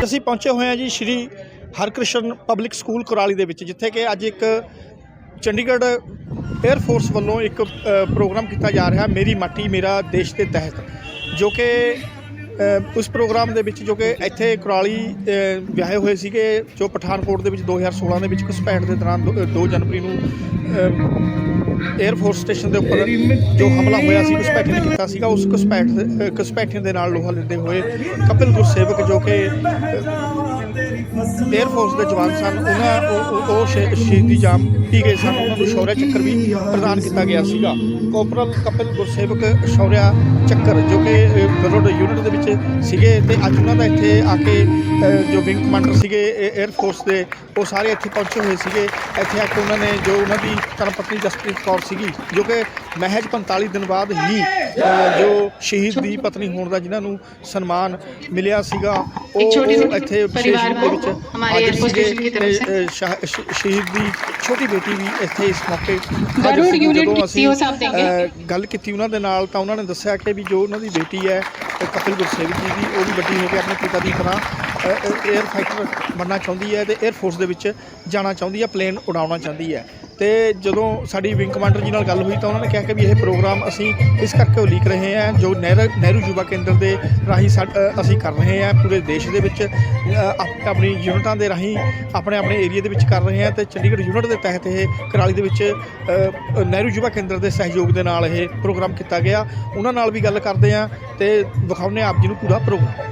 ਅਸੀਂ ਪਹੁੰਚੇ ਹੋਏ ਹਾਂ ਜੀ ਸ਼੍ਰੀ ਹਰਕ੍ਰਿਸ਼ਨ ਪਬਲਿਕ ਸਕੂਲ ਕੁਰਾਲੀ ਦੇ ਵਿੱਚ, ਜਿੱਥੇ ਕਿ ਅੱਜ ਇੱਕ ਚੰਡੀਗੜ੍ਹ 에ਅਰ ਫੋਰਸ ਵੱਲੋਂ ਇੱਕ ਪ੍ਰੋਗਰਾਮ ਕੀਤਾ ਜਾ ਰਿਹਾ ਮੇਰੀ ਮਾਟੀ ਮੇਰਾ ਦੇਸ਼ ਦੇ ਤਹਿਤ, ਜੋ ਕਿ ਉਸ ਪ੍ਰੋਗਰਾਮ ਦੇ ਵਿੱਚ ਜੋ ਕਿ ਇੱਥੇ ਕੁਰਾਲੀ ਵਿਆਹੇ ਹੋਏ ਸੀਗੇ, ਜੋ ਪਠਾਨਕੋਟ ਦੇ ਵਿੱਚ 2016 ਦੇ ਵਿੱਚ ਘੁਸਪੈਠ ਦੇ ਦੌਰਾਨ 2 ਜਨਵਰੀ ਨੂੰ 에ਅਰ ਫੋਰਸ ਸਟੇਸ਼ਨ ਦੇ ਉੱਪਰ ਜੋ ਹਮਲਾ ਹੋਇਆ ਸੀ, ਘੁਸਪੈਠੀ ਨੇ ਕੀਤਾ ਸੀਗਾ। ਉਸ ਘੁਸਪੈਠੀ ਦੇ ਨਾਲ ਲੋਹਾ ਲੈਂਦੇ ਹੋਏ ਕਪਿਲ ਗੁਰਸੇਵਕ ਜੋ ਕਿ 에ਅਰ ਫੋਰਸ ਦੇ ਜਵਾਨ ਸਨ, ਉਹ ਸ਼ਹੀਦੀ ਜਾਮ ਪੀ ਗਏ ਸਨ। ਉਹਨਾਂ ਨੂੰ ਸ਼ੌਰਿਆ ਚੱਕਰ ਵੀ ਪ੍ਰਦਾਨ ਕੀਤਾ ਗਿਆ ਸੀਗਾ। ਕੋਪਰਲ ਕਪਿਲ ਗੁਰਸੇਵਕ ਸ਼ੌਰਿਆ ਚੱਕਰ ਜੋ ਕਿ ਗਰੁੜ ਯੂਨਿਟ ਦੇ ਵਿੱਚ ਸੀਗੇ, ਅਤੇ ਅੱਜ ਉਹਨਾਂ ਦਾ ਇੱਥੇ ਆ ਕੇ ਜੋ ਵਿੰਗ ਕਮਾਂਡਰ ਸੀਗੇ 에ਅਰ ਫੋਰਸ ਦੇ, ਉਹ ਸਾਰੇ ਇੱਥੇ ਪਹੁੰਚੇ ਹੋਏ ਸੀਗੇ। ਇੱਥੇ ਆ ਕੇ ਉਹਨਾਂ ਨੇ ਜੋ ਉਹਨਾਂ ਦੀ ਧਰਮ ਪਤਨੀ ਜਸਪ੍ਰੀਤ ਕੌਰ ਸੀਗੀ, ਜੋ ਕਿ ਮਹਿਜ 45 ਦਿਨ ਬਾਅਦ ਹੀ ਜੋ ਸ਼ਹੀਦ ਦੀ ਪਤਨੀ ਹੋਣ ਦਾ ਜਿਨ੍ਹਾਂ ਨੂੰ ਸਨਮਾਨ ਮਿਲਿਆ ਸੀਗਾ, ਉਹ ਇੱਥੇ ਵਿਸ਼ੇਸ਼ ਰੂਪ ਦੇ ਵਿੱਚ ਹਾਜ਼ਰ ਸੀਗੇ। ਸ਼ਹੀਦ ਦੀ ਛੋਟੀ ਬੇਟੀ ਵੀ ਇੱਥੇ ਇਸ ਮੌਕੇ ਜਦੋਂ ਅਸੀਂ ਗੱਲ ਕੀਤੀ ਉਹਨਾਂ ਦੇ ਨਾਲ, ਤਾਂ ਉਹਨਾਂ ਨੇ ਦੱਸਿਆ ਕਿ ਵੀ ਜੋ ਉਹਨਾਂ ਦੀ ਬੇਟੀ ਹੈ ਕਪਿਲ ਗੁਰਸੇਵਕ ਜੀ ਦੀ, ਉਹ ਵੀ ਵੱਡੀ ਹੋ ਕੇ ਆਪਣੇ ਪਿਤਾ ਦੀ ਤਰ੍ਹਾਂ 에ਅਰ ਫਾਈਟਰ ਬਣਨਾ ਚਾਹੁੰਦੀ ਹੈ ਅਤੇ 에ਅਰ ਫੋਰਸ ਦੇ ਵਿੱਚ ਜਾਣਾ ਚਾਹੁੰਦੀ ਹੈ, ਪਲੇਨ ਉਡਾਉਣਾ ਚਾਹੁੰਦੀ ਹੈ। ਅਤੇ ਜਦੋਂ ਸਾਡੀ ਵਿੰਗ ਕਮਾਂਡਰ ਜੀ ਨਾਲ ਗੱਲ ਹੋਈ, ਤਾਂ ਉਹਨਾਂ ਨੇ ਕਿਹਾ ਕਿ ਵੀ ਇਹ ਪ੍ਰੋਗਰਾਮ ਅਸੀਂ ਇਸ ਕਰਕੇ ਉਲੀਕ ਰਹੇ ਹਾਂ, ਜੋ ਨਹਿਰੂ ਯੁਵਾ ਕੇਂਦਰ ਦੇ ਰਾਹੀਂ ਅਸੀਂ ਕਰ ਰਹੇ ਹਾਂ, ਪੂਰੇ ਦੇਸ਼ ਦੇ ਵਿੱਚ ਆਪਣੀ ਯੂਨਿਟਾਂ ਦੇ ਰਾਹੀਂ ਆਪਣੇ ਏਰੀਏ ਦੇ ਵਿੱਚ ਕਰ ਰਹੇ ਹਾਂ। ਅਤੇ ਚੰਡੀਗੜ੍ਹ ਯੂਨਿਟ ਦੇ ਤਹਿਤ ਇਹ ਕੁਰਾਲੀ ਦੇ ਵਿੱਚ ਨਹਿਰੂ ਯੁਵਾ ਕੇਂਦਰ ਦੇ ਸਹਿਯੋਗ ਦੇ ਨਾਲ ਇਹ ਪ੍ਰੋਗਰਾਮ ਕੀਤਾ ਗਿਆ। ਉਹਨਾਂ ਨਾਲ ਵੀ ਗੱਲ ਕਰਦੇ ਹਾਂ ਅਤੇ ਵਿਖਾਉਂਦੇ ਆਪ ਜੀ ਨੂੰ ਪੂਰਾ ਪ੍ਰੋਗਰਾਮ।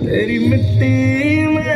तेरी मिट्टी में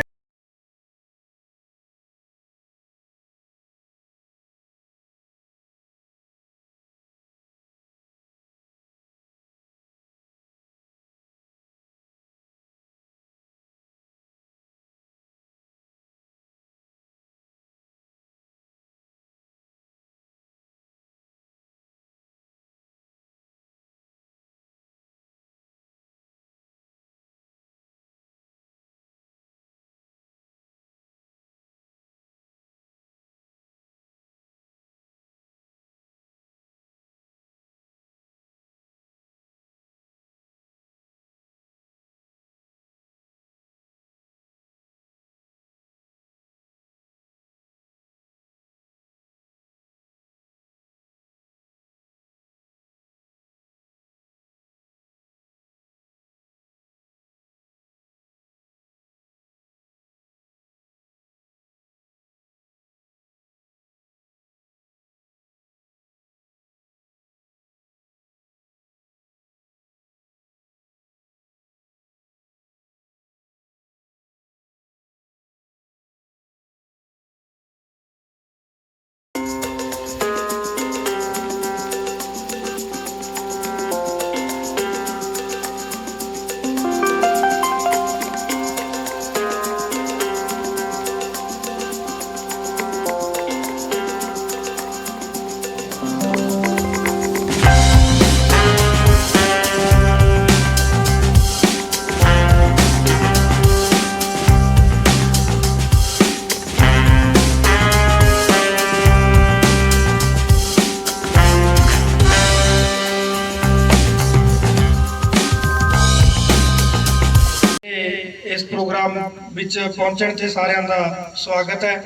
इस प्रोग्राम विच पहुंचण ते सारिਆਂ ਦਾ स्वागत है।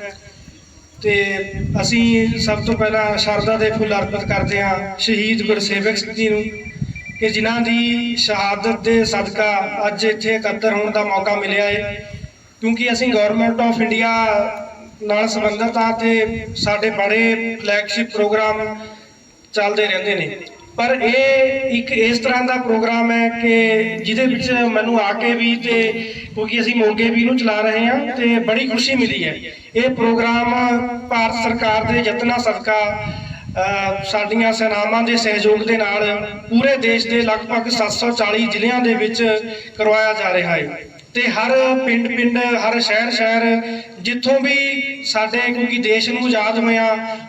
तो असी सब तो पहला शरदा के फुल अर्पित करते हैं शहीद गुरसेवक सिंह जी कि जिन्हां दी शहादत के सदका अज इत्थे इकट्ठे होने का मौका मिलिया है, क्योंकि असी गौरमेंट ऑफ इंडिया नाल संबंधित हाँ ते साडे बड़े फ्लैगशिप प्रोग्राम चलते रहते हैं, पर एक इस तरह का प्रोग्राम है कि जिहदे विच मैनूं आके भी ते क्योंकि असीं मोगे भी नूं चला रहे हैं तो बड़ी खुशी मिली है। ये प्रोग्राम भारत सरकार के यत्नां सदका साडियां सेनावां दे सहयोग दे नाल पूरे देश के लगभग 740 ਜ਼ਿਲ੍ਹਿਆਂ ਦੇ ਵਿੱਚ करवाया जा रहा है। ਤੇ हर पिंड पिंड हर शहर शहर जिथों भी साडे क्योंकि देश नूं आज़ाद होया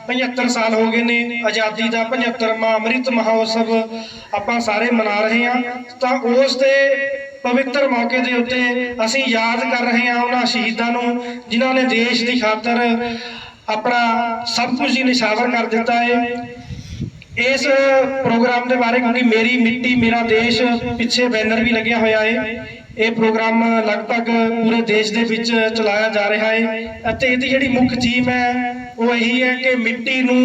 75 साल हो गए ने, आज़ादी का 75वां अमृत महोत्सव आपां सारे मना रहे हैं। तो उस दे ਪਵਿੱਤਰ ਮੌਕੇ ਦੇ ਉੱਤੇ ਅਸੀਂ ਯਾਦ ਕਰ ਰਹੇ ਹਾਂ ਉਹਨਾਂ ਸ਼ਹੀਦਾਂ ਨੂੰ ਜਿਨ੍ਹਾਂ ਨੇ ਦੇਸ਼ ਦੀ ਖਾਤਰ ਆਪਣਾ ਸਭ ਕੁਝ ਹੀ ਨਿਛਾਵਰ ਕਰ ਦਿੱਤਾ ਹੈ। ਇਸ ਪ੍ਰੋਗਰਾਮ ਦੇ ਬਾਰੇ ਕਿਉਂਕਿ ਮੇਰੀ ਮਿੱਟੀ ਮੇਰਾ ਦੇਸ਼ ਪਿੱਛੇ ਬੈਨਰ ਵੀ ਲੱਗਿਆ ਹੋਇਆ ਹੈ। ਇਹ ਪ੍ਰੋਗਰਾਮ ਲਗਭਗ ਪੂਰੇ ਦੇਸ਼ ਦੇ ਵਿੱਚ ਚਲਾਇਆ ਜਾ ਰਿਹਾ ਹੈ ਅਤੇ ਇਹਦੀ ਜਿਹੜੀ ਮੁੱਖ ਥੀਮ ਹੈ ਉਹ ਇਹੀ ਹੈ ਕਿ ਮਿੱਟੀ ਨੂੰ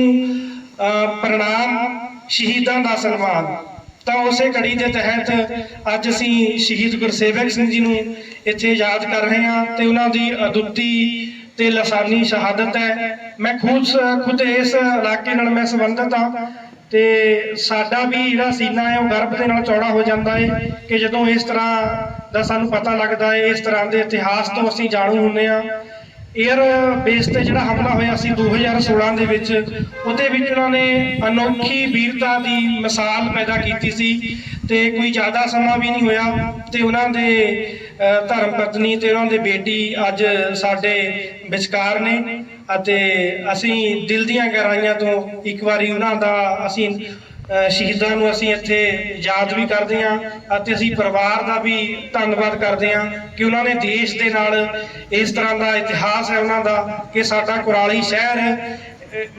ਪ੍ਰਣਾਮ, ਸ਼ਹੀਦਾਂ ਦਾ ਸਨਮਾਨ। ਤਾਂ ਉਸੇ ਕੜੀ ਦੇ ਤਹਿਤ ਅੱਜ ਅਸੀਂ ਸ਼ਹੀਦ ਗੁਰਸੇਵਕ ਸਿੰਘ ਜੀ ਨੂੰ ਇੱਥੇ ਯਾਦ ਕਰ ਰਹੇ ਹਾਂ ਤੇ ਉਹਨਾਂ ਦੀ ਅਦੁੱਤੀ ਤੇ ਲਸਾਨੀ ਸ਼ਹਾਦਤ ਹੈ। ਮੈਂ ਖੁਦ ਇਸ ਇਲਾਕੇ ਨਾਲ ਮੈਂ ਸੰਬੰਧਿਤ ਹਾਂ ਤੇ ਸਾਡਾ ਵੀ ਜਿਹੜਾ ਸੀਨਾ ਹੈ ਉਹ ਗਰਭ ਦੇ ਨਾਲ ਚੌੜਾ ਹੋ ਜਾਂਦਾ ਹੈ ਕਿ ਜਦੋਂ ਇਸ ਤਰ੍ਹਾਂ ਦਾ ਸਾਨੂੰ ਪਤਾ ਲੱਗਦਾ ਹੈ, ਇਸ ਤਰ੍ਹਾਂ ਦੇ ਇਤਿਹਾਸ ਤੋਂ ਅਸੀਂ ਜਾਣੂ ਹੁੰਦੇ ਹਾਂ। 에ਅਰ ਬੇਸ ਤੇ ਜਿਹੜਾ ਹਮਲਾ ਹੋਇਆ ਸੀ 2016 ਦੇ ਵਿੱਚ, ਉਹਦੇ ਵਿੱਚ ਉਹਨਾਂ ਨੇ ਅਨੋਖੀ ਵੀਰਤਾ ਦੀ ਮਿਸਾਲ ਪੈਦਾ ਕੀਤੀ ਸੀ ਤੇ ਕੋਈ ਜ਼ਿਆਦਾ ਸਮਾਂ ਵੀ ਨਹੀਂ ਹੋਇਆ ਤੇ ਉਹਨਾਂ ਦੇ ਧਰਮ ਪਤਨੀ ਤੇ ਉਹਨਾਂ ਦੇ ਬੇਟੀ ਅੱਜ ਸਾਡੇ ਵਿਚਕਾਰ ਨੇ ਅਤੇ ਅਸੀਂ ਦਿਲ ਦੀਆਂ ਗਹਿਰਾਈਆਂ ਤੋਂ ਇੱਕ ਵਾਰੀ ਉਹਨਾਂ ਦਾ ਅਸੀਂ ਸ਼ਹੀਦਾਂ ਨੂੰ ਅਸੀਂ ਇੱਥੇ ਯਾਦ ਵੀ ਕਰਦੇ ਹਾਂ ਅਤੇ ਅਸੀਂ ਪਰਿਵਾਰ ਦਾ ਵੀ ਧੰਨਵਾਦ ਕਰਦੇ ਹਾਂ ਕਿ ਉਹਨਾਂ ਨੇ ਦੇਸ਼ ਦੇ ਨਾਲ ਇਸ ਤਰ੍ਹਾਂ ਦਾ ਇਤਿਹਾਸ ਹੈ ਉਹਨਾਂ ਦਾ ਕਿ ਸਾਡਾ ਕੁਰਾਲੀ ਸ਼ਹਿਰ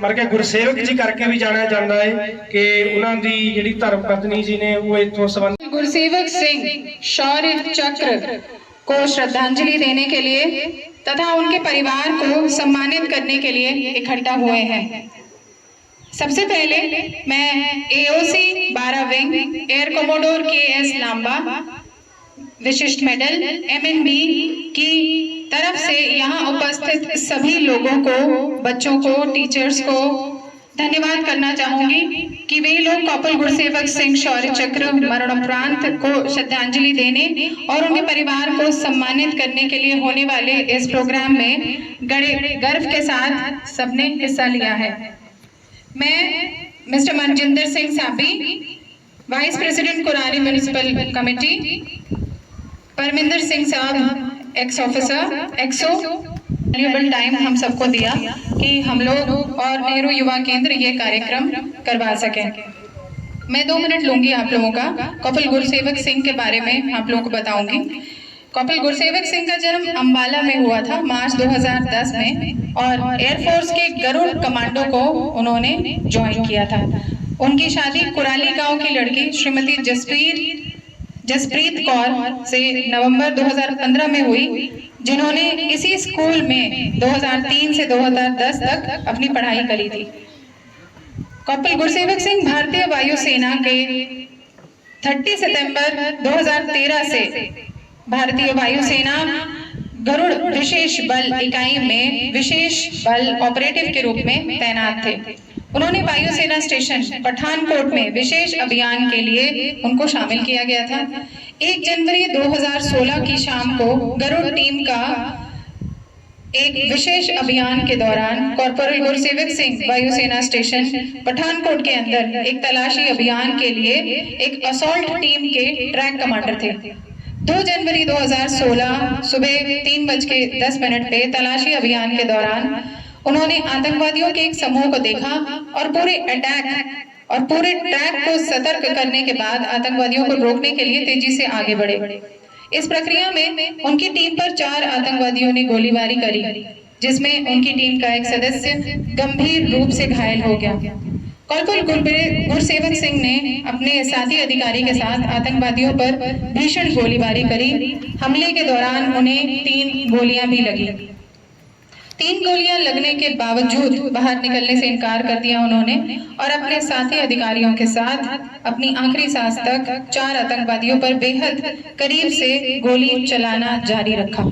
ਮਰ ਕੇ ਗੁਰਸੇਵਕ ਜੀ ਕਰਕੇ ਵੀ ਜਾਣਿਆ ਜਾਂਦਾ ਹੈ ਕਿ ਉਹਨਾਂ ਦੀ ਜਿਹੜੀ ਧਰਮ ਪਤਨੀ ਜੀ ਨੇ ਉਹ ਇੱਥੋਂ ਸੰਬੰਧ गुरसेवक सिंह शौर्य चक्र को श्रद्धांजलि देने के लिए तथा उनके परिवार को सम्मानित करने के लिए इकट्ठा हुए हैं। सबसे पहले मैं AOC 12 wing air commodore KS Lamba Vishisht medal MNB की तरफ से यहाँ उपस्थित सभी लोगों को, बच्चों को, टीचर्स को धन्यवाद करना चाहूंगी कि वे लोग कौपल गुरसेवक सिंह शौर्य चक्र मरणोपरांत को श्रद्धांजलि देने और उनके परिवार को सम्मानित करने के लिए होने वाले इस प्रोग्राम में गर्व के साथ सबने हिस्सा लिया है। मैं mister Manjinder Singh Sabi, vice president Kurali municipal committee, Parminder Singh साहब एक्स ऑफिसर एक्सो वैल्यूएबल टाइम हम सबको दिया कि हम लोग और नेहरू युवा केंद्र ये कार्यक्रम करवा सकें। मैं 2 मिनट लूंगी आप लोगों का। कौपल गुरसेवक सिंह के बारे में आप लोगों को बताऊंगी। कौपल गुरसेवक सिंह का जन्म अंबाला में हुआ था मार्च 2010 में और एयरफोर्स के गरुड़ कमांडो को उन्होंने ज्वाइन किया था। उनकी शादी कुराली गांव की लड़की श्रीमती जसप्रीत कौर से नवंबर 2015 में हुई, जिन्होंने इसी स्कूल में 2003 से 2010 तक अपनी पढ़ाई करी थी। कौपल गुरसेवक सिंह भारतीय वायुसेना के 30 सितंबर 2013 से भारतीय वायुसेना गरुड़ विशेष बल इकाई में विशेष बल ऑपरेटिव के रूप में तैनात थे। उन्होंने वायुसेना स्टेशन पठानकोट में विशेष अभियान के लिए उनको शामिल किया गया था। 1 जनवरी 2016 की शाम को गरुड़ टीम का एक विशेष अभियान के दौरान कॉर्पोरल गुरसेवक सिंह वायुसेना स्टेशन पठानकोट के अंदर एक तलाशी अभियान के लिए एक असॉल्ट टीम के ट्रैक कमांडर थे। 2 जनवरी 2016 सुबह 3:10 पे तलाशी अभियान के दौरान उन्होंने आतंकवादियों के एक समूह को देखा और पूरे ट्रैक को सतर्क करने के बाद आतंकवादियों को रोकने के लिए तेजी से आगे बढ़े। इस प्रक्रिया में उनकी टीम पर 4 आतंकवादियों ने गोलीबारी करी, जिसमें उनकी टीम का एक सदस्य गंभीर रूप से घायल हो गया। कौपल गुरसेवक सिंह ने अपने साथी अधिकारी के साथ आतंकवादियों पर भीषण गोलीबारी करी। हमले के दौरान उन्हें 3 गोलियां भी लगी। 3 गोलियां लगने के बावजूद बाहर निकलने से इनकार कर दिया उन्होंने और अपने साथी अधिकारियों के साथ अपनी आखिरी सांस तक 4 आतंकवादियों पर बेहद करीब से गोली चलाना जारी रखा।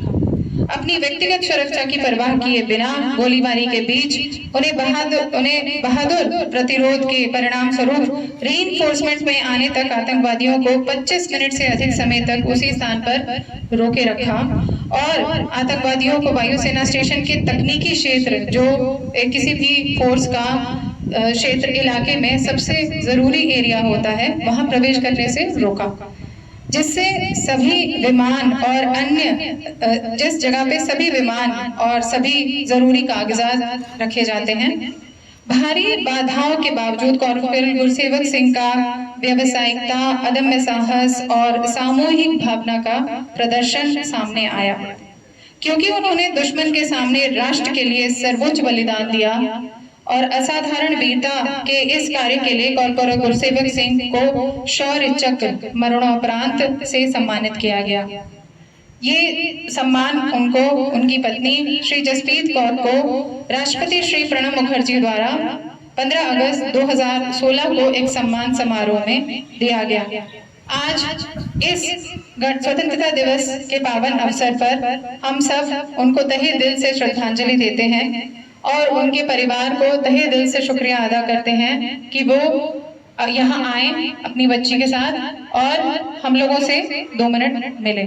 अपनी व्यक्तिगत सुरक्षा की परवाह किए बिना गोलीबारी के बीच उन्हें बहादुर प्रतिरोध के परिणाम स्वरूप रीइंफोर्समेंट में आने तक आतंकवादियों को 25 मिनट से अधिक समय तक उसी स्थान पर रोके रखा और आतंकवादियों को वायुसेना स्टेशन के तकनीकी क्षेत्र, जो किसी भी फोर्स का क्षेत्र इलाके में सबसे जरूरी एरिया होता है, वहां प्रवेश करने से रोका, जिससे सभी विमान और अन्य जिस जगह पे सभी विमान और सभी जरूरी कागजात रखे जाते हैं भारी बाधाओं के बावजूद कॉर्पोरल गुरसेवक सिंह का व्यावसायिकता, अदम्य साहस और सामूहिक भावना का प्रदर्शन सामने आया, क्योंकि उन्होंने दुश्मन के सामने राष्ट्र के लिए सर्वोच्च बलिदान दिया और असाधारण वीरता के इस कार्य के लिए कॉर्पोरल गुरसेवक सिंह को शौर्य चक्र मरणोपरांत से सम्मानित किया गया। ये सम्मान उनको उनकी पत्नी श्री जसप्रीत कौर को राष्ट्रपति श्री प्रणब मुखर्जी द्वारा 15 अगस्त 2016 को एक सम्मान समारोह में दिया गया। आज इस स्वतंत्रता दिवस के पावन अवसर पर हम सब उनको तहे दिल से श्रद्धांजलि देते हैं और उनके परिवार को तहे दिल से शुक्रिया अदा करते हैं कि वो यहाँ आए अपनी बच्ची के साथ और हम लोगों से 2 मिनट मिले।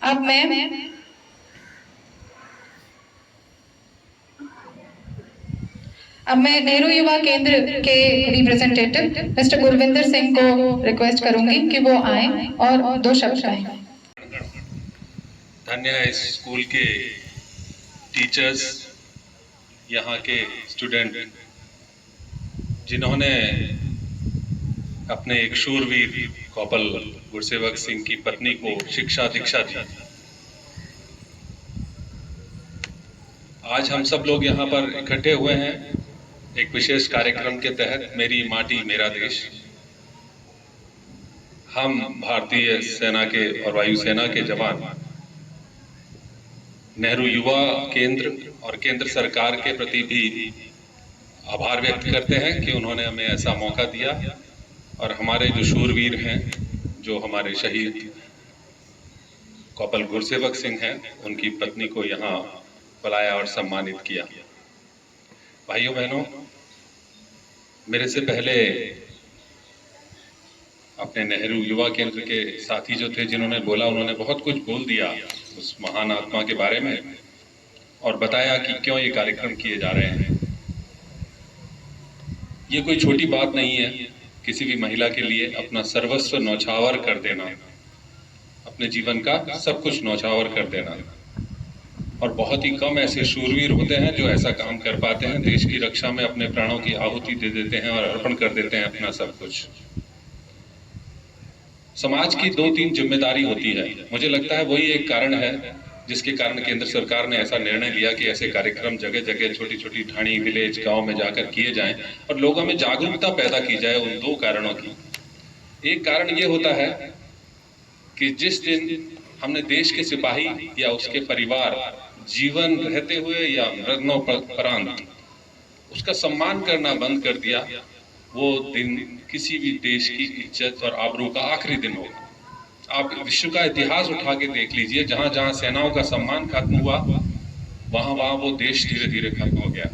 अब मैं नेहरू युवा केंद्र के रिप्रेजेंटेटिव मिस्टर गुरविंदर सिंह को रिक्वेस्ट करूंगी कि वो आए और 2 शब्द कहें। धन्य है इस स्कूल के टीचर्स, यहाँ के स्टूडेंट, जिन्होंने अपने एक शूरवीर कॉर्पोरल गुरसेवक सिंह की पत्नी को शिक्षा दीक्षा दी। आज हम सब लोग यहाँ पर इकट्ठे हुए हैं एक विशेष कार्यक्रम के तहत, मेरी माटी मेरा देश। हम भारतीय सेना के और वायुसेना के जवान नेहरू युवा केंद्र और केंद्र सरकार के प्रति भी आभार व्यक्त करते हैं कि उन्होंने हमें ऐसा मौका दिया और हमारे जो शूरवीर हैं, जो हमारे शहीद कॉर्पोरल गुरसेवक सिंह हैं, उनकी पत्नी को यहाँ बुलाया और सम्मानित किया। भाइयों बहनों, मेरे से पहले अपने नेहरू युवा केंद्र के साथी जो थे, जिन्होंने बोला, उन्होंने बहुत कुछ बोल दिया उस महान आत्मा के बारे में और बताया कि क्यों ये कार्यक्रम किए जा रहे हैं। ये कोई छोटी बात नहीं है किसी भी महिला के लिए अपना सर्वस्व न्यौछावर कर देना, अपने जीवन का सब कुछ न्यौछावर कर देना। और बहुत ही कम ऐसे शूरवीर होते हैं जो ऐसा काम कर पाते हैं, देश की रक्षा में अपने प्राणों की आहुति दे देते हैं और अर्पण कर देते हैं अपना सब कुछ। समाज की 2-3 जिम्मेदारी होती है, मुझे लगता है वही एक कारण है जिसके कारण केंद्र सरकार ने ऐसा निर्णय लिया कि ऐसे कार्यक्रम जगह जगह, छोटी छोटी ढाणी, विलेज, गांव में जाकर किए जाएं और लोगों में जागरूकता पैदा की जाए उन 2 कारणों की। एक कारण ये होता है कि जिस दिन हमने देश के सिपाही या उसके परिवार जीवन रहते हुए या मरणोपरांत उसका सम्मान करना बंद कर दिया, वो दिन किसी भी देश की इज्जत और आबरू का आखिरी दिन होगा। आप विश्व का इतिहास उठा के देख लीजिए, जहां जहां सेनाओं का सम्मान खत्म हुआ, वहां वहां वो देश धीरे धीरे खत्म हो गया।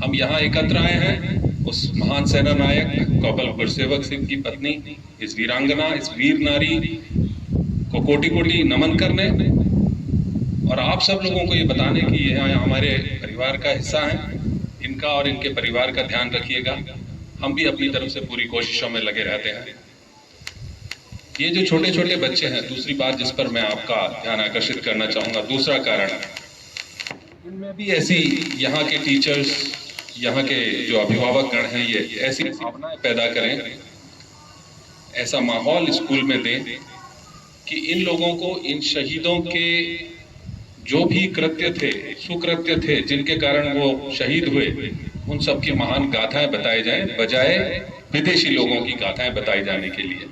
हम यहाँ एकत्र आए हैं उस महान सेना नायक कॉर्पोरल गुरसेवक सिंह की पत्नी, इस वीरांगना, इस वीर नारी को कोटि कोटि नमन करने और आप सब लोगों को ये बताने कि ये हमारे परिवार का हिस्सा है। इनका और इनके परिवार का ध्यान रखिएगा। हम भी अपनी तरफ से पूरी कोशिशों में लगे रहते हैं। ये जो छोटे छोटे बच्चे हैं, दूसरी बात जिस पर मैं आपका ध्यान आकर्षित करना चाहूँगा, दूसरा कारण, इनमें भी ऐसी यहाँ के टीचर्स, यहाँ के जो अभिभावक गण हैं, ये ऐसी भावनाएं पैदा करें, ऐसा माहौल स्कूल में दें कि इन लोगों को, इन शहीदों के जो भी कृत्य थे, सुकृत्य थे, जिनके कारण वो शहीद हुए, उन सब की महान गाथाएं बताई जाएं, बजाय विदेशी लोगों की गाथाएं बताई जाने के लिए।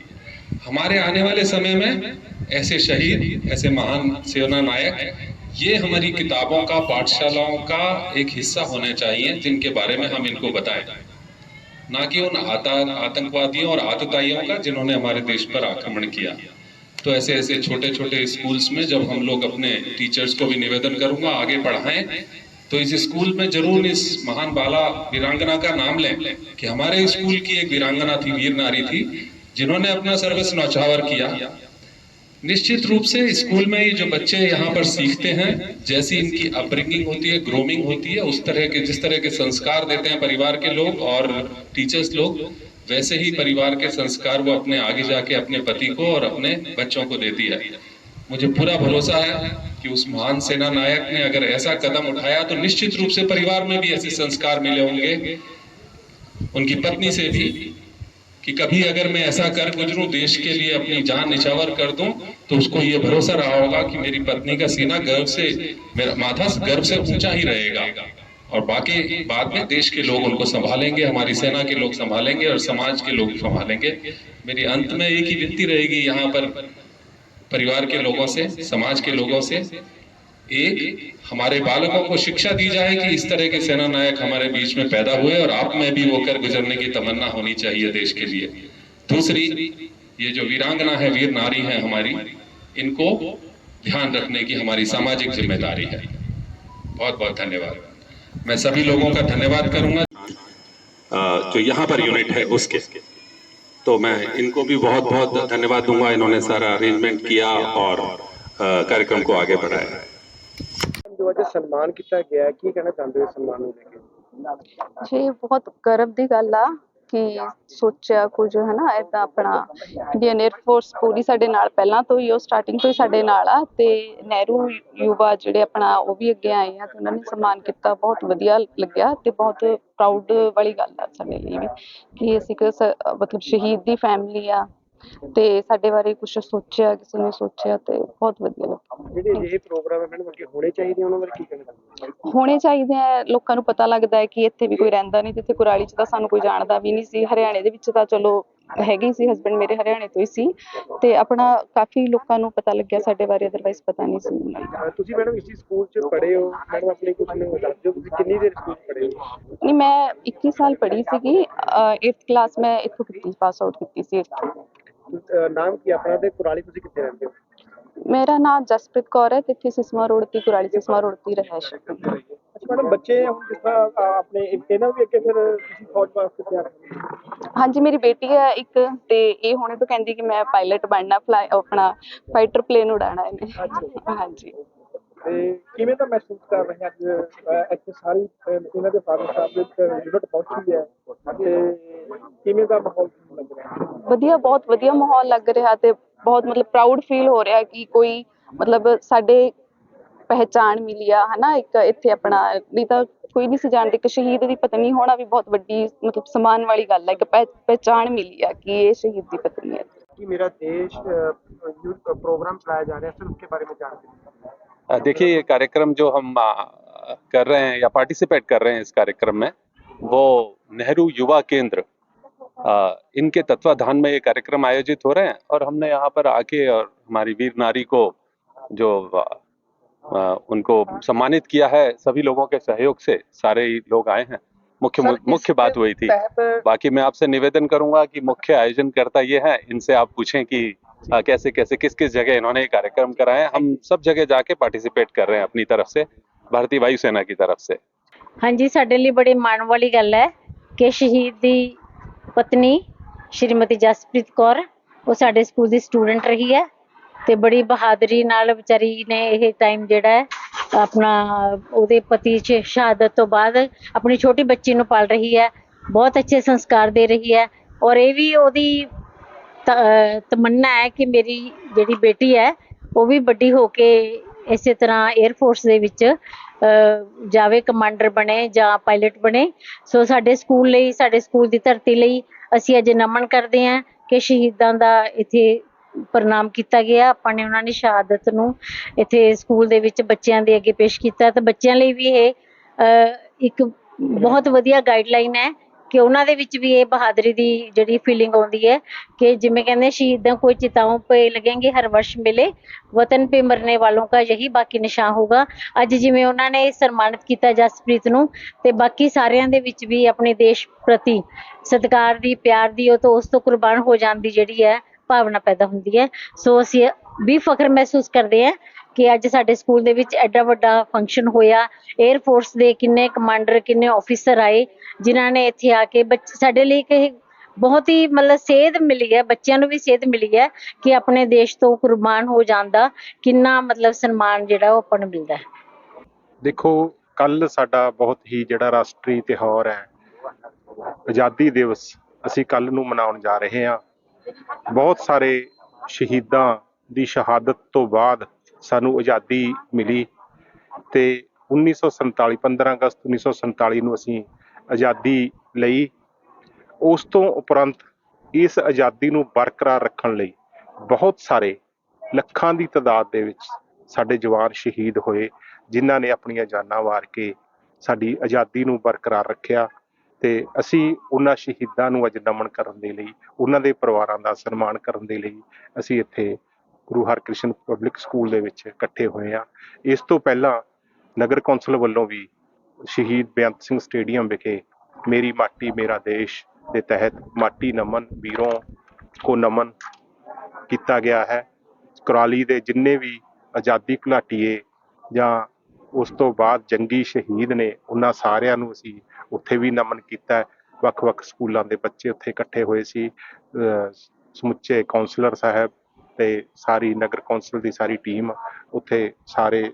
हमारे आने वाले समय में ऐसे शहीद, ऐसे महान सेना नायक, ये हमारी किताबों का, पाठशालाओं का एक हिस्सा होने चाहिए, जिनके बारे में हम इनको बताएं, ना कि उन आतंकवादियों और आतताइयों का जिन्होंने हमारे देश पर आक्रमण किया। तो ऐसे ऐसे छोटे छोटे स्कूल्स में जब हम लोग अपने टीचर्स को भी निवेदन करूंगा आगे पढ़ाएं, तो इस स्कूल में जरूर इस महान बाला वीरांगना का नाम लें कि हमारे स्कूल की एक वीरांगना थी, वीर नारी थी, जिन्होंने अपना सर्वस्व न्यौछावर किया। निश्चित रूप से स्कूल में ये जो बच्चे यहाँ पर सीखते हैं, जैसी इनकी अपब्रिंगिंग होती है, ग्रूमिंग होती है, उस तरह के, जिस तरह के संस्कार देते हैं परिवार के लोग और टीचर्स लोग, वैसे ही परिवार के संस्कार वो अपने आगे जाके अपने पति को और अपने बच्चों को देती है। मुझे पूरा भरोसा है कि उस महान सेना नायक ने अगर ऐसा कदम उठाया तो निश्चित रूप से परिवार में भी ऐसे संस्कार मिले होंगे, उनकी पत्नी से भी, कि कभी अगर मैं ऐसा कर गुजरूं, देश के लिए अपनी जान निछावर कर दूं, तो उसको ये भरोसा रहा होगा कि मेरी पत्नी का सीना गर्व से, मेरा माथा गर्व से ऊंचा ही रहेगा, और बाकी बाद में देश के लोग उनको संभालेंगे, हमारी सेना के लोग संभालेंगे और समाज के लोग संभालेंगे। मेरी अंत में एक ही विनती रहेगी यहाँ पर परिवार के लोगों से, समाज के लोगों से, एक हमारे बालकों को शिक्षा दी जाए कि इस तरह के सेना नायक हमारे बीच में पैदा हुए और आप में भी वो कर गुजरने की तमन्ना होनी चाहिए देश के लिए। दूसरी, ये जो वीरांगना है, वीर नारी है हमारी, इनको ध्यान रखने की हमारी सामाजिक जिम्मेदारी है। बहुत बहुत धन्यवाद। मैं सभी लोगों का धन्यवाद करूंगा जो यहाँ पर यूनिट है उसके, तो मैं इनको भी बहुत बहुत धन्यवाद दूंगा, इन्होंने सारा अरेंजमेंट किया और कार्यक्रम को आगे बढ़ाया। जो ਅੱਜ ਸਨਮਾਨ ਕੀਤਾ ਗਿਆ ਹੈ, ਕੀ ਕਹਿਣਾ ਚਾਹੁੰਦੇ ਹੋ ਇਸ ਸਨਮਾਨ ਨੂੰ ਲੈ ਕੇ? ਜੀ ਬਹੁਤ ਗਰਵ ਦੀ ਗੱਲ ਆ ਕਿ ਸੋਚਿਆ ਕੁਝ ਹੈ ਨਾ ਏਦਾਂ ਆਪਣਾ ਇੰਡੀਅਨ 에ਅਰ ਫੋਰਸ ਪੂਰੀ ਸਾਡੇ ਨਾਲ ਪਹਿਲਾਂ ਤੋਂ ਹੀ, ਉਹ ਸਟਾਰਟਿੰਗ ਤੋਂ ਹੀ ਸਾਡੇ ਨਾਲ ਆ, ਤੇ ਨਹਿਰੂ ਯੁਵਾ ਜਿਹੜੇ ਆਪਣਾ ਉਹ ਵੀ ਅੱਗੇ ਆਏ ਆ, ਤੇ ਉਹਨਾਂ ਨੇ ਸਨਮਾਨ ਕੀਤਾ, ਬਹੁਤ ਵਧੀਆ ਲੱਗਿਆ ਤੇ ਬਹੁਤ ਪ੍ਰਾਊਡ ਵਾਲੀ ਗੱਲ ਆ ਸਾਡੇ ਲਈ ਵੀ ਕਿ ਅਸੀਂ ਮਤਲਬ ਸ਼ਹੀਦ ਦੀ ਫੈਮਿਲੀ ਆ ਤੇ ਸਾਡੇ ਬਾਰੇ ਕੁਝ ਸੋਚਿਆ, ਕਿਸੇ ਨੇ ਸੋਚਿਆ, ਤੇ ਬਹੁਤ ਵਧੀਆ ਲੱਗਾ। ਜਿਹੜੇ ਅਜਿਹੇ ਪ੍ਰੋਗਰਾਮ ਇਹਨਾਂ ਨੂੰ ਅੱਗੇ ਹੋਣੇ ਚਾਹੀਦੇ, ਉਹਨਾਂ ਬਾਰੇ ਕੀ ਕਹਿਣਾ ਚਾਹੁੰਦੇ ਹੋ? ਹੋਣੇ ਚਾਹੀਦੇ ਆ, ਲੋਕਾਂ ਨੂੰ ਪਤਾ ਲੱਗਦਾ ਹੈ ਕਿ ਇੱਥੇ ਵੀ ਕੋਈ ਰਹਿੰਦਾ ਨਹੀਂ, ਜਿੱਥੇ ਕੁਰਾਲੀ 'ਚ ਤਾਂ ਸਾਨੂੰ ਕੋਈ ਜਾਣਦਾ ਵੀ ਨਹੀਂ ਸੀ, ਹਰਿਆਣੇ ਦੇ ਵਿੱਚ ਤਾਂ ਚਲੋ ਹੈਗੀ ਸੀ, ਹਸਬੈਂਡ ਮੇਰੇ ਹਰਿਆਣੇ ਤੋਂ ਹੀ ਸੀ, ਤੇ ਆਪਣਾ ਕਾਫੀ ਲੋਕਾਂ ਨੂੰ ਪਤਾ ਲੱਗਿਆ ਸਾਡੇ ਬਾਰੇ, ਅਦਰਵਾਈਜ਼ ਪਤਾ ਨਹੀਂ ਸੀ। ਤੁਸੀਂ ਮੈਡਮ ਇਸੇ ਸਕੂਲ 'ਚ ਪੜ੍ਹੇ ਹੋ, ਮੈਡਮ ਆਪਣੀ ਕੁਝ ਨੂੰ ਦੱਸ ਦਿਓ, ਤੁਸੀਂ ਕਿੰਨੀ ਦੇਰ ਸਕੂਲ 'ਚ ਪੜ੍ਹੇ ਹੋ? ਨਹੀਂ, ਮੈਂ 21 ਸਾਲ ਪੜ੍ਹੀ ਸੀਗੀ, 8th ਕਲਾਸ ਮੈਂ ਇੱਥੋਂ ਕੀਤੀ, ਪਾਸ ਆਊਟ ਕੀਤੀ ਸੀ ਇੱਥੋਂ। ਨਾਮ ਕੀ ਆਪਣਾ ਤੇ ਕੁਰਾਲੀ ਤੁਸੀਂ ਕਿੱਥੇ ਰਹਿੰਦੇ ਹੋ? ਮੇਰਾ ਨਾਮ ਜਸਪ੍ਰੀਤ ਕੌਰ ਹੈ ਤੇ ਇੱਥੇ ਸਿਸਮਾ ਰੋਡ ਤੇ, ਕੁਰਾਲੀ ਸਿਸਮਾ ਰੋਡ ਤੇ ਰਹਿਸ਼। ਅੱਛਾ ਮੈਡਮ, ਬੱਚੇ ਹੁਣ ਜਿਸ ਤਰ੍ਹਾਂ ਆਪਣੇ ਇਹਨਾਂ ਵੀ ਅੱਗੇ ਫਿਰ ਤੁਸੀਂ ਫੌਜ ਵਾਸਤੇ ਤਿਆਰ ਹੋ? ਹਾਂਜੀ, ਮੇਰੀ ਬੇਟੀ ਹੈ ਇੱਕ, ਤੇ ਇਹ ਹੁਣੇ ਤੋਂ ਕਹਿੰਦੀ ਕਿ ਮੈਂ ਪਾਇਲਟ ਬਣਨਾ, ਆਪਣਾ ਫਾਈਟਰ ਪਲੇਨ ਉਡਾਉਣਾ ਇਹਨੇ। ਹਾਂਜੀ। ਤੇ ਕਿਵੇਂ ਦਾ ਮਹਿਸੂਸ ਕਰ ਰਹੇ ਅੱਜ ਇੱਥੇ ਸਾਰੀ ਇਹਨਾਂ ਦੇ ਫਾਦਰ ਸਾਹਿਬ ਦੇ ਯੂਨਿਟ ਪਹੁੰਚੀ ਹੈ, ਤੇ ਕਿਵੇਂ ਦਾ ਮਾਹੌਲ ਲੱਗ ਰਿਹਾ? ਵਧੀਆ, ਬਹੁਤ ਵਧੀਆ ਮਾਹੌਲ ਲੱਗ ਰਿਹਾ, ਤੇ ਬਹੁਤ ਮਤਲਬ ਪ੍ਰਾਊਡ ਫੀਲ ਹੋ ਰਿਹਾ ਕਿ ਕੋਈ ਮਤਲਬ ਸਾਡੇ ਪਹਿਚਾਣ ਮਿਲੀ ਆ, ਹਨਾ, ਇੱਕ ਇੱਥੇ ਆਪਣਾ, ਨਹੀਂ ਤਾਂ ਕੋਈ ਨਹੀਂ ਸੀ ਜਾਣਦੇ, ਇੱਕ ਸ਼ਹੀਦ ਦੀ ਪਤਨੀ ਹੋਣਾ ਵੀ ਬਹੁਤ ਵੱਡੀ ਮਤਲਬ ਸਨਮਾਨ ਵਾਲੀ ਗੱਲ ਹੈ, ਇੱਕ ਪਹਿਚਾਣ ਮਿਲੀ ਆ ਕਿ ਇਹ ਸ਼ਹੀਦ ਦੀ ਪਤਨੀ है। कि मेरा देश प्रोग्राम चलाया जा रहा है, सर उसके बारे में जानते हैं? देखिए, ये कार्यक्रम जो हम कर रहे हैं या पार्टिसिपेट कर रहे हैं इस कार्यक्रम में, वो नेहरू युवा केंद्र इनके तत्वाधान में ये कार्यक्रम आयोजित हो रहे हैं, और हमने यहाँ पर आके और हमारी वीर नारी को जो उनको सम्मानित किया है, सभी लोगों के सहयोग से सारे ही लोग आए हैं। मुख्य बात वही थी। बाकी मैं आपसे निवेदन करूंगा कि मुख्य आयोजनकर्ता ये हैं, इनसे आप पूछें कि कैसे कैसे किस किस जगह इन्होंने ये कार्यक्रम कराए। हम सब जगह जाके पार्टिसिपेट कर रहे हैं अपनी तरफ से, भारतीय वायुसेना की तरफ से। हाँ जी, साडे लिए बड़ी माण वाली गल है कि शहीद दी पत्नी श्रीमती जसप्रीत कौर वो साडे स्कूल दी स्टूडेंट रही है, ते बड़ी बहादुरी नाल विचारी ने यह टाइम जिहड़ा है अपना ਉਹਦੇ ਪਤੀ ਚ ਸ਼ਹਾਦਤ ਤੋਂ ਬਾਅਦ ਆਪਣੀ ਛੋਟੀ ਬੱਚੀ ਨੂੰ ਪਾਲ ਰਹੀ ਹੈ, ਬਹੁਤ ਅੱਛੇ ਸੰਸਕਾਰ ਦੇ ਰਹੀ ਹੈ, ਔਰ ਇਹ ਵੀ ਉਹਦੀ ਤਮੰਨਾ ਹੈ ਕਿ ਮੇਰੀ ਜਿਹੜੀ ਬੇਟੀ ਹੈ ਉਹ ਵੀ ਵੱਡੀ ਹੋ ਕੇ ਇਸੇ ਤਰ੍ਹਾਂ 에ਅਰ ਫੋਰਸ ਦੇ ਵਿੱਚ ਜਾਵੇ, ਕਮਾਂਡਰ ਬਣੇ ਜਾਂ ਪਾਇਲਟ ਬਣੇ। ਸੋ ਸਾਡੇ ਸਕੂਲ ਲਈ, ਸਾਡੇ ਸਕੂਲ ਦੀ ਧਰਤੀ ਲਈ ਅਸੀਂ ਅੱਜ ਨਮਨ ਕਰਦੇ ਹਾਂ ਕਿ ਸ਼ਹੀਦਾਂ ਦਾ ਇੱਥੇ ਪ੍ਰਣਾਮ ਕੀਤਾ ਗਿਆ, ਆਪਾਂ ਨੇ ਉਹਨਾਂ ਦੀ ਸ਼ਹਾਦਤ ਨੂੰ ਇੱਥੇ ਸਕੂਲ ਦੇ ਵਿੱਚ ਬੱਚਿਆਂ ਦੇ ਅੱਗੇ ਪੇਸ਼ ਕੀਤਾ, ਤੇ ਬੱਚਿਆਂ ਲਈ ਵੀ ਇਹ ਇੱਕ ਬਹੁਤ ਵਧੀਆ ਗਾਈਡਲਾਈਨ ਹੈ कि उन्होंने भी ये बहादुरी की जी फीलिंग आती है कि जिमें कहते शहीदों को चिताओं पे लगेंगे हर वर्ष मिले, वतन पे मरने वालों का यही बाकी निशान होगा। अज जिमें उन्होंने सन्मानित किया जसप्रीत नूं, ते बाकी सारियां दे विच भी अपने देश प्रति सत्कार दी, प्यार दी, तो उस तो कुर्बान हो जाने की जिहड़ी है भावना पैदा होंदी है। सो असीं भी फख्र महसूस करते हैं कि अज साडे स्कूल दे विच एडा वड्डा फंक्शन होया, एयर फोर्स दे किन्ने कमांडर किन्ने ऑफिसर आए जिन्हां ने इत्थे आके साडे लई एक बहुत ही मतलब सेध मिली है, बच्चों नूं भी सेध मिली है कि अपने देश तो कुर्बान हो जाण दा किन्ना मतलब सन्मान जिहड़ा ओह आपां नूं मिलदा है। देखो, कल साडा बहुत ही जिहड़ा राष्ट्रीय त्योहार है आज़ादी दिवस, असीं कल नूं मनाउण जा रहे हां। बहुत सारे शहीदां दी शहादत तो बाद ਸਾਨੂੰ ਆਜ਼ਾਦੀ ਮਿਲੀ ਤੇ 1947 15 ਅਗਸਤ 1947 ਨੂੰ ਅਸੀਂ ਆਜ਼ਾਦੀ ਲਈ। ਉਸ ਤੋਂ ਉਪਰੰਤ ਇਸ ਆਜ਼ਾਦੀ ਨੂੰ ਬਰਕਰਾਰ ਰੱਖਣ ਲਈ ਬਹੁਤ ਸਾਰੇ ਲੱਖਾਂ ਦੀ ਤਾਦਾਦ ਦੇ ਵਿੱਚ ਸਾਡੇ ਜਵਾਨ ਸ਼ਹੀਦ ਹੋਏ, ਜਿਨ੍ਹਾਂ ਨੇ ਆਪਣੀਆਂ ਜਾਨਾਂ ਵਾਰ ਕੇ ਸਾਡੀ ਆਜ਼ਾਦੀ ਨੂੰ ਬਰਕਰਾਰ ਰੱਖਿਆ। ਤੇ ਅਸੀਂ ਉਹਨਾਂ ਸ਼ਹੀਦਾਂ ਨੂੰ ਅੱਜ ਨਮਨ ਕਰਨ ਦੇ ਲਈ, ਉਹਨਾਂ ਦੇ ਪਰਿਵਾਰਾਂ ਦਾ ਸਨਮਾਨ ਕਰਨ ਦੇ ਲਈ ਅਸੀਂ ਇੱਥੇ ਗੁਰੂ ਹਰਕ੍ਰਿਸ਼ਨ ਪਬਲਿਕ ਸਕੂਲ ਦੇ ਵਿੱਚ ਇਕੱਠੇ ਹੋਏ ਹਾਂ। ਇਸ ਤੋਂ ਪਹਿਲਾਂ ਨਗਰ ਕੌਂਸਲ ਵੱਲੋਂ ਵੀ ਸ਼ਹੀਦ ਬੇਅੰਤ ਸਿੰਘ ਸਟੇਡੀਅਮ ਵਿਖੇ ਮੇਰੀ ਮਾਟੀ ਮੇਰਾ ਦੇਸ਼ ਦੇ ਤਹਿਤ ਮਾਟੀ ਨਮਨ, ਵੀਰੋਂ ਕੋ ਨਮਨ ਕੀਤਾ ਗਿਆ ਹੈ। ਕੁਰਾਲੀ ਦੇ ਜਿੰਨੇ ਵੀ ਆਜ਼ਾਦੀ ਘੁਲਾਟੀਏ ਜਾਂ ਉਸ ਤੋਂ ਬਾਅਦ ਜੰਗੀ ਸ਼ਹੀਦ ਨੇ, ਉਹਨਾਂ ਸਾਰਿਆਂ ਨੂੰ ਅਸੀਂ ਉੱਥੇ ਵੀ ਨਮਨ ਕੀਤਾ। ਵੱਖ-ਵੱਖ ਸਕੂਲਾਂ ਦੇ ਬੱਚੇ ਉੱਥੇ ਇਕੱਠੇ ਹੋਏ ਸੀ। ਸਮੁੱਚੇ ਕੌਂਸਲਰ ਸਾਹਿਬ ਤੇ ਸਾਰੀ ਨਗਰ ਕੌਂਸਲ ਦੀ ਸਾਰੀ ਟੀਮ ਉੱਥੇ, ਸਾਰੇ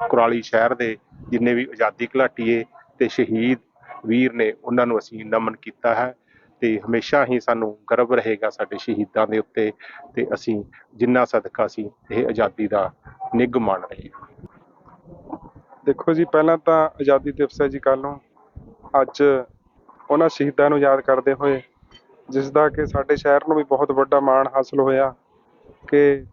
ਕੁਰਾਲੀ ਸ਼ਹਿਰ ਦੇ ਜਿੰਨੇ ਵੀ ਆਜ਼ਾਦੀ ਘੁਲਾਟੀਏ ਤੇ ਸ਼ਹੀਦ ਵੀਰ ਨੇ, ਉਹਨਾਂ ਨੂੰ ਅਸੀਂ ਨਮਨ ਕੀਤਾ ਹੈ। ਤੇ ਹਮੇਸ਼ਾ ਹੀ ਸਾਨੂੰ ਗਰਵ ਰਹੇਗਾ ਸਾਡੇ ਸ਼ਹੀਦਾਂ ਦੇ ਉੱਤੇ, ਤੇ ਅਸੀਂ ਜਿੰਨਾ ਸਦਕਾ ਅਸੀਂ ਇਹ ਆਜ਼ਾਦੀ ਦਾ ਨਿੱਘ ਮਾਣ ਰਹੇ ਹਾਂ। ਦੇਖੋ ਜੀ, ਪਹਿਲਾਂ ਤਾਂ ਆਜ਼ਾਦੀ ਦਿਵਸ ਹੈ ਜੀ ਕੱਲ੍ਹ ਨੂੰ। ਅੱਜ ਉਹਨਾਂ ਸ਼ਹੀਦਾਂ ਨੂੰ ਯਾਦ ਕਰਦੇ ਹੋਏ, ਜਿਸ ਦਾ ਕਿ ਸਾਡੇ ਸ਼ਹਿਰ ਨੂੰ ਵੀ ਬਹੁਤ ਵੱਡਾ ਮਾਣ ਹਾਸਲ ਹੋਇਆ ਕਿ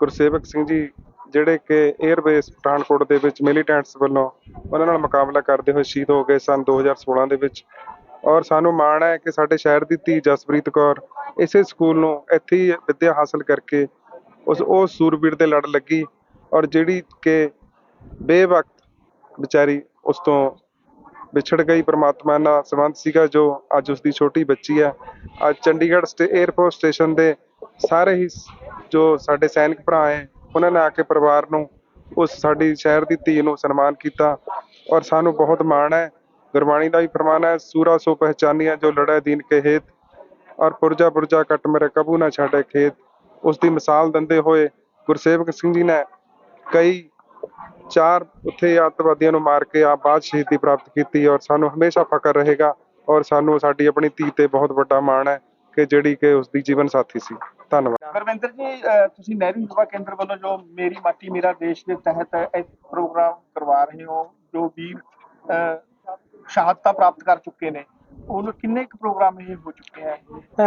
ਗੁਰਸੇਵਕ ਸਿੰਘ ਜੀ, ਜਿਹੜੇ ਕਿ 에ਅਰਬੇਸ ਪਠਾਨਕੋਟ ਦੇ ਵਿੱਚ ਮਿਲੀਟੈਂਟਸ ਵੱਲੋਂ ਉਹਨਾਂ ਨਾਲ ਮੁਕਾਬਲਾ ਕਰਦੇ ਹੋਏ ਸ਼ਹੀਦ ਹੋ ਗਏ ਸਨ 2016 ਦੇ ਵਿੱਚ। ਔਰ ਸਾਨੂੰ ਮਾਣ ਹੈ ਕਿ ਸਾਡੇ ਸ਼ਹਿਰ ਦੀ ਧੀ ਜਸਪ੍ਰੀਤ ਕੌਰ ਇਸੇ ਸਕੂਲ ਨੂੰ ਇੱਥੇ ਹੀ ਵਿੱਦਿਆ ਹਾਸਲ ਕਰਕੇ ਉਹ ਸੂਰਬੀਰ ਦੇ ਲੜ ਲੱਗੀ, ਔਰ ਜਿਹੜੀ ਕਿ ਬੇਵਕਤ ਵਿਚਾਰੀ ਉਸ ਤੋਂ ਵਿਛੜ ਗਈ। ਪ੍ਰਮਾਤਮਾ ਨਾਲ ਸੰਬੰਧ ਸੀਗਾ ਜੋ ਅੱਜ ਉਸਦੀ ਛੋਟੀ ਬੱਚੀ ਹੈ। ਅੱਜ ਚੰਡੀਗੜ੍ਹ 에ਅਰਫੋਰਸ ਸਟੇਸ਼ਨ ਦੇ ਸਾਰੇ ਹੀ ਜੋ ਸਾਡੇ ਸੈਨਿਕ ਭਰਾ ਹੈ, ਉਹਨਾਂ ਨੇ ਆ ਕੇ ਪਰਿਵਾਰ ਨੂੰ, ਉਸ ਸਾਡੀ ਸ਼ਹਿਰ ਦੀ ਧੀ ਨੂੰ ਸਨਮਾਨ ਕੀਤਾ। ਔਰ ਸਾਨੂੰ ਬਹੁਤ ਮਾਣ ਹੈ। ਗੁਰਬਾਣੀ ਦਾ ਵੀ ਫਰਮਾਨ ਹੈ, ਸੂਰਾ ਸੋ ਪਹਿਚਾਨੀਆਂ ਜੋ ਲੜੈ ਦੀਨ ਕੇ ਹੇਤ, ਔਰ ਪੁਰਜਾ ਪੁਰਜਾ ਕੱਟ ਮੇਰੇ ਕਬੂ ਨਾ ਛਾੜੇ ਖੇਤ। ਉਸ ਦੀ ਮਿਸਾਲ ਦਿੰਦੇ ਹੋਏ ਗੁਰਸੇਵਕ ਸਿੰਘ ਜੀ ਨੇ ਕਈ 4 ਉੱਥੇ ਅੱਤਵਾਦੀਆਂ ਨੂੰ ਮਾਰ ਕੇ ਬਾਅਦ ਸ਼ਹੀਦੀ ਪ੍ਰਾਪਤ ਕੀਤੀ। ਔਰ ਸਾਨੂੰ ਹਮੇਸ਼ਾ ਫਖਰ ਰਹੇਗਾ, ਔਰ ਸਾਨੂੰ ਸਾਡੀ ਆਪਣੀ ਧੀ ਤੇ ਬਹੁਤ ਵੱਡਾ ਮਾਣ ਹੈ ਕਿ ਜਿਹੜੀ ਕਿ ਉਸਦੀ ਜੀਵਨ ਸਾਥੀ ਸੀ। ਧੰਨਵਾਦ। ਗੁਰਵਿੰਦਰ ਜੀ, ਤੁਸੀਂ ਨਹਿਰੂ ਯੁਵਾ ਕੇਂਦਰ ਵੱਲੋਂ ਜੋ ਮੇਰੀ ਮਾਟੀ ਮੇਰਾ ਦੇਸ਼ ਦੇ ਤਹਿਤ ਇਹ ਪ੍ਰੋਗਰਾਮ ਕਰਵਾ ਰਹੇ ਹੋ, ਜੋ ਵੀਰ ਸ਼ਹਾਦਤਾਂ ਪ੍ਰਾਪਤ ਕਰ ਚੁੱਕੇ ਨੇ, ਉਹਨੂੰ ਕਿੰਨੇ ਕੁ ਪ੍ਰੋਗਰਾਮ ਇਹ ਹੋ ਚੁੱਕੇ ਹੈ?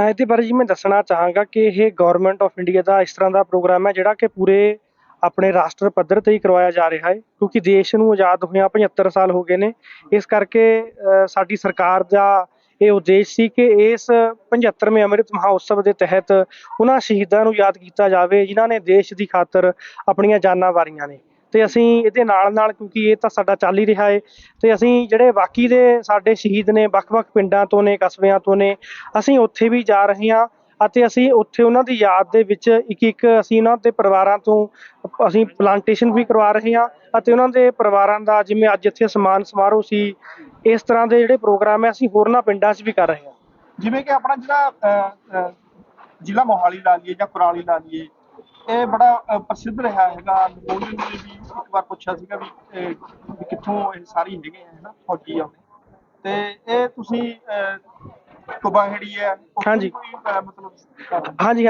ਇਹਦੇ ਬਾਰੇ ਜੀ ਮੈਂ ਦੱਸਣਾ ਚਾਹਾਂਗਾ ਕਿ ਇਹ ਗਵਰਨਮੈਂਟ ਆਫ ਇੰਡੀਆ ਦਾ ਇਸ ਤਰ੍ਹਾਂ ਦਾ ਪ੍ਰੋਗਰਾਮ ਹੈ ਜਿਹੜਾ ਕਿ ਪੂਰੇ ਆਪਣੇ ਰਾਸ਼ਟਰ ਪੱਧਰ ਤੇ ਹੀ ਕਰਵਾਇਆ ਜਾ ਰਿਹਾ ਹੈ, ਕਿਉਂਕਿ ਦੇਸ਼ ਨੂੰ ਆਜ਼ਾਦ ਹੋਇਆਂ 75 ਸਾਲ ਹੋ ਗਏ ਨੇ। ਇਸ ਕਰਕੇ ਸਾਡੀ ਸਰਕਾਰ ਦਾ ਇਹ ਉਦੇਸ਼ ਸੀ ਕਿ ਇਸ 75ਵੇਂ ਅੰਮ੍ਰਿਤ ਮਹਾਉਤਸਵ ਦੇ ਤਹਿਤ ਉਹਨਾਂ ਸ਼ਹੀਦਾਂ ਨੂੰ ਯਾਦ ਕੀਤਾ ਜਾਵੇ ਜਿਨ੍ਹਾਂ ਨੇ ਦੇਸ਼ ਦੀ ਖਾਤਰ ਆਪਣੀਆਂ ਜਾਨਾਂ ਵਾਰੀਆਂ ਨੇ। ਤੇ ਅਸੀਂ ਇਹਦੇ ਨਾਲ ਕਿਉਂਕਿ ਇਹ ਤਾਂ ਸਾਡਾ ਚੱਲ ਹੀ ਰਿਹਾ ਹੈ, ਤੇ ਅਸੀਂ ਜਿਹੜੇ ਬਾਕੀ ਦੇ ਸਾਡੇ ਸ਼ਹੀਦ ਨੇ ਵੱਖ-ਵੱਖ ਪਿੰਡਾਂ ਤੋਂ ਨੇ, ਕਸਬਿਆਂ ਤੋਂ ਨੇ, ਅਸੀਂ ਉੱਥੇ ਵੀ ਜਾ ਰਹੇ ਹਾਂ ਅਤੇ ਅਸੀਂ ਉੱਥੇ ਉਹਨਾਂ ਦੀ ਯਾਦ ਦੇ ਵਿੱਚ ਇੱਕ ਅਸੀਂ ਉਹਨਾਂ ਦੇ ਪਰਿਵਾਰਾਂ ਤੋਂ ਅਸੀਂ ਪਲਾਂਟੇਸ਼ਨ ਵੀ ਕਰਵਾ ਰਹੇ ਹਾਂ ਅਤੇ ਉਹਨਾਂ ਦੇ ਪਰਿਵਾਰਾਂ ਦਾ, ਜਿਵੇਂ ਅੱਜ ਇੱਥੇ ਸਨਮਾਨ ਸਮਾਰੋਹ ਸੀ, ਇਸ ਤਰ੍ਹਾਂ ਦੇ ਜਿਹੜੇ ਪ੍ਰੋਗਰਾਮ ਹੈ ਅਸੀਂ ਹੋਰਨਾਂ ਪਿੰਡਾਂ 'ਚ ਵੀ ਕਰ ਰਹੇ ਹਾਂ। ਜਿਵੇਂ ਕਿ ਆਪਣਾ ਜਿਹੜਾ ਜ਼ਿਲ੍ਹਾ ਮੋਹਾਲੀ ਲਾ ਲਈਏ ਜਾਂ ਕੁਰਾਲੀ ਲਾ ਲਈਏ, ਇਹ ਬੜਾ ਪ੍ਰਸਿੱਧ ਰਿਹਾ ਹੈਗਾ। ਨੈਪੋਲੀਅਨ ਨੇ ਵੀ ਇੱਕ ਵਾਰ ਪੁੱਛਿਆ ਸੀਗਾ ਵੀ ਕਿੱਥੋਂ ਇਹ ਸਾਰੀ ਹੈਗੇ ਹੈ ਨਾ ਫੌਜੀ ਆਉਂਦੇ, ਤੇ ਇਹ ਤੁਸੀਂ ਕੁਬਾਹੜੀ ਹੈ ਹਾਂਜੀ ਮਤਲਬ ਹਾਂਜੀ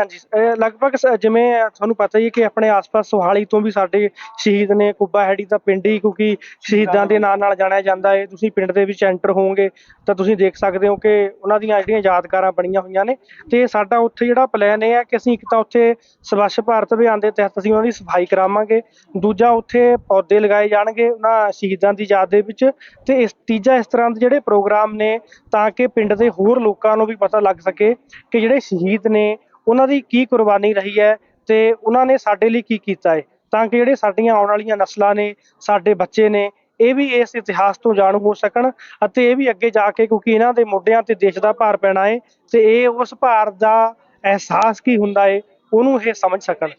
ਲਗਭਗ ਜਿਵੇਂ ਤੁਹਾਨੂੰ ਪਤਾ ਹੀ ਹੈ ਕਿ ਆਪਣੇ ਆਸ-ਪਾਸ ਸੋਹਾਲੀ ਤੋਂ ਵੀ ਸਾਡੇ ਸ਼ਹੀਦ ਨੇ। ਕੁੱਬਾ ਹੈੜੀ ਦਾ ਪਿੰਡ ਹੀ ਕਿਉਂਕਿ ਸ਼ਹੀਦਾਂ ਦੇ ਨਾਂ ਨਾਲ ਜਾਣਿਆ ਜਾਂਦਾ ਹੈ। ਤੁਸੀਂ ਪਿੰਡ ਦੇ ਵਿੱਚ ਐਂਟਰ ਹੋਵੋਗੇ ਤਾਂ ਤੁਸੀਂ ਦੇਖ ਸਕਦੇ ਹੋ ਕਿ ਉਹਨਾਂ ਦੀਆਂ ਜਿਹੜੀਆਂ ਯਾਦਗਾਰਾਂ ਬਣੀਆਂ ਹੋਈਆਂ ਨੇ। ਤੇ ਸਾਡਾ ਉੱਥੇ ਜਿਹੜਾ ਪਲਾਨ ਇਹ ਹੈ ਕਿ ਅਸੀਂ ਇੱਕ ਤਾਂ ਉੱਥੇ ਸਵੱਛ ਭਾਰਤ ਅਭਿਆਨ ਦੇ ਤਹਿਤ ਅਸੀਂ ਉਹਨਾਂ ਦੀ ਸਫਾਈ ਕਰਾਵਾਂਗੇ, ਦੂਜਾ ਉੱਥੇ ਪੌਦੇ ਲਗਾਏ ਜਾਣਗੇ ਉਹਨਾਂ ਸ਼ਹੀਦਾਂ ਦੀ ਯਾਦ ਦੇ ਵਿੱਚ, ਤੇ ਤੀਜਾ ਇਸ ਤਰ੍ਹਾਂ ਦੇ ਜਿਹੜੇ ਪ੍ਰੋਗਰਾਮ ਨੇ ਤਾਂ ਕਿ ਪਿੰਡ ਦੇ ਹੋਰ ਲੋਕਾਂ ਨੂੰ ਵੀ ਪਤਾ ਲੱਗ ਸਕੇ ਕਿ ਜਿਹੜੇ ਸ਼ਹੀਦ ਨੇ ਉਹਨਾਂ ਦੀ ਕੀ ਕੁਰਬਾਨੀ ਰਹੀ ਹੈ ਤੇ ਉਹਨਾਂ ਨੇ ਸਾਡੇ ਲਈ ਕੀ ਕੀਤਾ ਹੈ, ਤਾਂ ਕਿ ਜਿਹੜੇ ਸਾਡੀਆਂ ਆਉਣ ਵਾਲੀਆਂ ਨਸਲਾਂ ਨੇ, ਸਾਡੇ ਬੱਚੇ ਨੇ, ਇਹ ਵੀ ਇਸ ਇਤਿਹਾਸ ਤੋਂ ਜਾਣੂ ਹੋ ਸਕਣ ਅਤੇ ਇਹ ਵੀ ਅੱਗੇ ਜਾ ਕੇ, ਕਿਉਂਕਿ ਇਹਨਾਂ ਦੇ ਮੋਢਿਆਂ ਤੇ ਦੇਸ਼ ਦਾ ਭਾਰ ਪੈਣਾ ਹੈ ਤੇ ਇਹ ਉਸ ਭਾਰ ਦਾ ਅਹਿਸਾਸ ਕੀ ਹੁੰਦਾ ਹੈ ਉਹਨੂੰ ਇਹ ਸਮਝ ਸਕਣ।